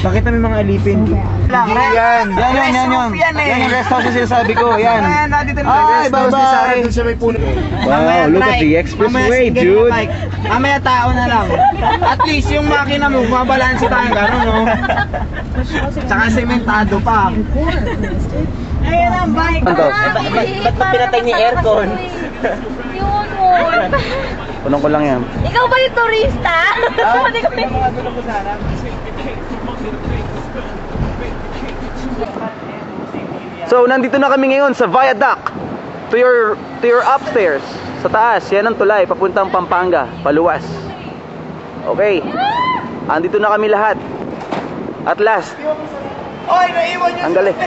Pakita mo yung mga alipin. Yan yung rest house yung sinasabi ko. Yan. Ay, bye-bye. Wow, look at the expressway, dude. Mamaya tao na lang. At least yung makina mo, mabalanse tayo gano'n, no? Tsaka sementado pa. Ayun ang bike. Ba't mo pinatay ni aircon? Yun mo. Punong ko lang yan. Ikaw ba yung turista? Hindi ko So, nandito na kami ngayon sa viaduct. To your upstairs. Sa taas, yan ang tulay papuntang Pampanga, paluwas. Okay. Andito na kami lahat. At last. Oy, naiwan nyo. Ang galing.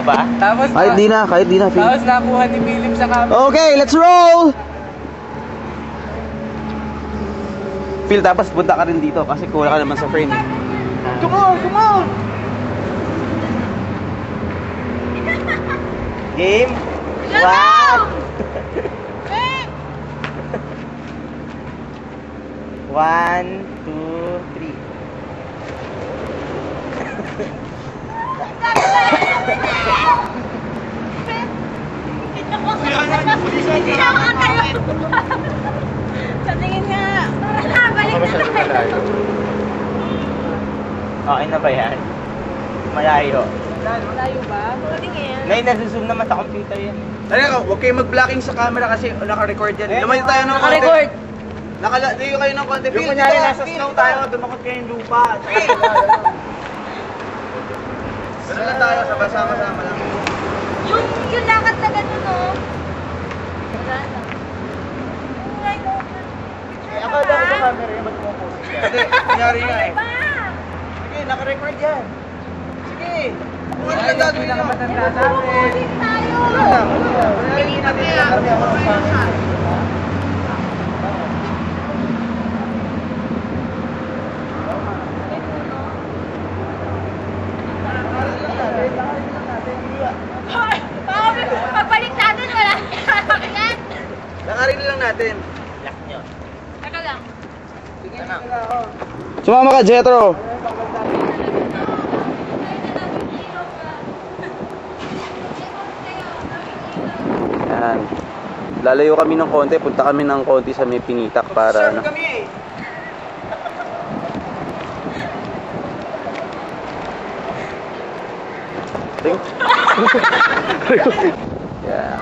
Ba? Tapos Kahit di na. tapos nakuha ni Philip sa camera. Okay, let's roll! Phil, tapos punta ka rin dito kasi kuha ka naman sa frame. Come on! Game? Wow! 1, 2, 3. Sa tingin nga. Balik na tayo. Okay na ba yan? Malayo. Malayo ba? Tingin. Nay, nasuzoom naman sa computer yan. Huwag kayo mag-blocking sa camera kasi naka-record yan. Lumayo tayo ng konti. Naka-record. Nakalayo kayo ng konti. Yung kunyari nasa snow tayo, dumakot kayo yung lupa. Ganun lang tayo, sama-sama lang. Yung lakad na gano'n, no? Wala na. Akala ko sa camera yan, ba't pumupost ka? Hindi, kunyari nga eh. Pa! Sige, naka-record yan. Sige. Ano lang gagawin nyo? Pumupusin tayo! Wala natin. Pagbalik natin, wala kakakilan. Nakarin lang natin. Teka lang. Sumama ka, Jetro. Yan. Lalayo kami ng konti, punta kami ng konti sa may Pinitak para ano. Yeah.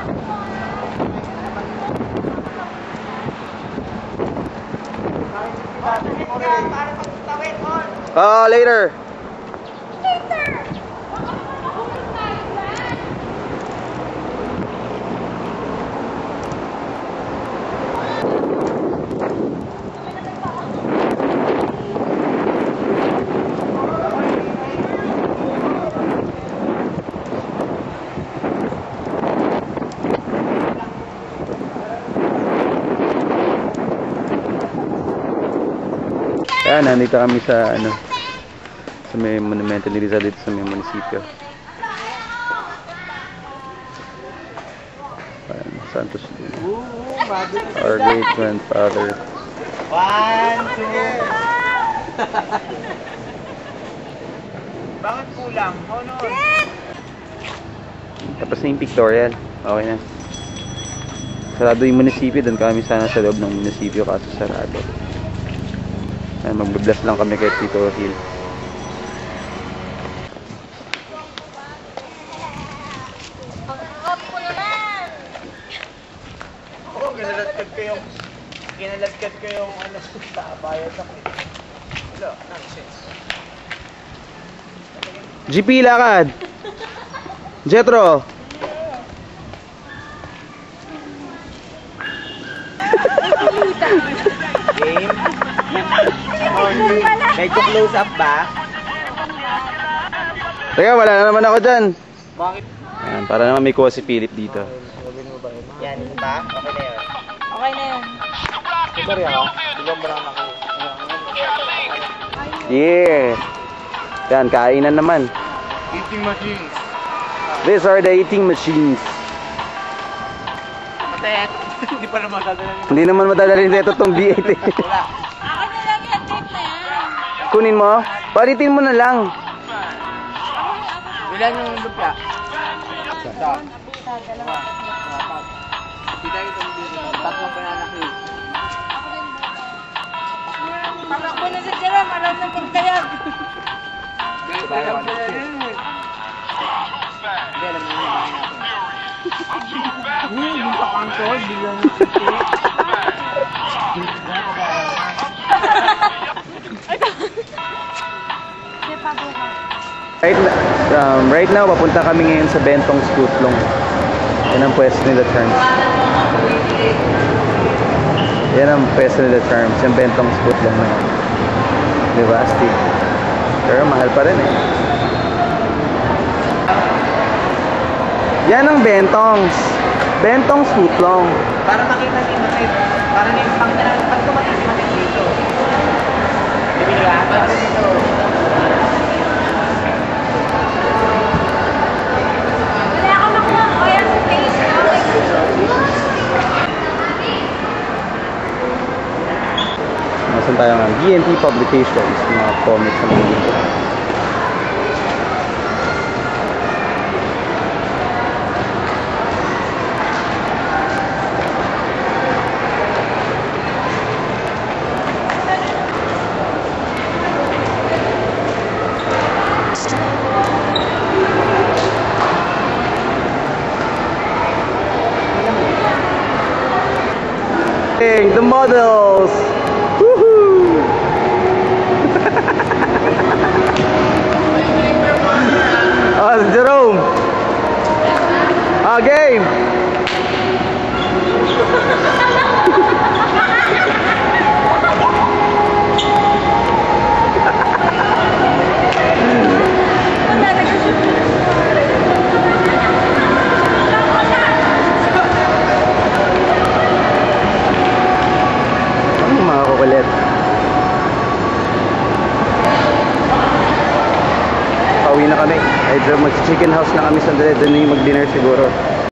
Later. Ayan, nandito kami sa ano, sa may monumento ni Rizal dito sa may munisipyo. Ayan, Santos Luna. Our great grandfather. 1, 2. Bakit kulang? Oh no. Tapos na yung pictorial. Okay na. Sarado yung munisipyo. Doon kami sana sa loob ng munisipyo kaso sarado. Ayan, magbe-bless lang kami kay Tito Hill. Pagkakap ko naman! Oo, kinaladkad ko yung ano, sa bayad ako. Wala, nonsense. GP, lakad! Jetro! Game? Medyo close up ba? Teka, wala na naman ako dyan. Bakit? Ayan, para naman may kuha si Philip dito. Yan, ba? Okay na yun. Okay na yun. Sorry ako. Di ba mo lang ako? Yeah! Yan, kainan naman. Eating machines. These are the eating machines. Matet. Hindi pa naman madadala. Hindi naman madadalhin dito tong B8 eh. Wala. Akin na lang yan, tape na Kunin mo? Palitin mo na lang. Ilan yung lupa? Tatlong banana cake. Pamakbo na si Jerome, alam na pagkayag. Hindi, alam mo natin. Hindi pa kanto, bilang Right now, papunta kami ngayon sa Bentong's Footlong. Yan ang pwesto nila Terms. Yan ang pwesto nila Terms. Yung Bentong's Footlong na yan. Diba, Steve? Pero mahal pa rin eh. Yan ang Bentong's. Bentong's Footlong. para makita si Matay. Para na yung pangita natin pag tumating si Matay dito. Hindi ba? Dito. Wala ako nakuha ko yan sa face na. Nasaan tayo nga? BNT Publications. Mga comics na mga dito. The models. Woohoo! Oh, si Jerome. Game. Mga kukulit. Pauwi na kami. Ay, mag-chicken house na kami sandali. Doon na yung mag-dinner siguro.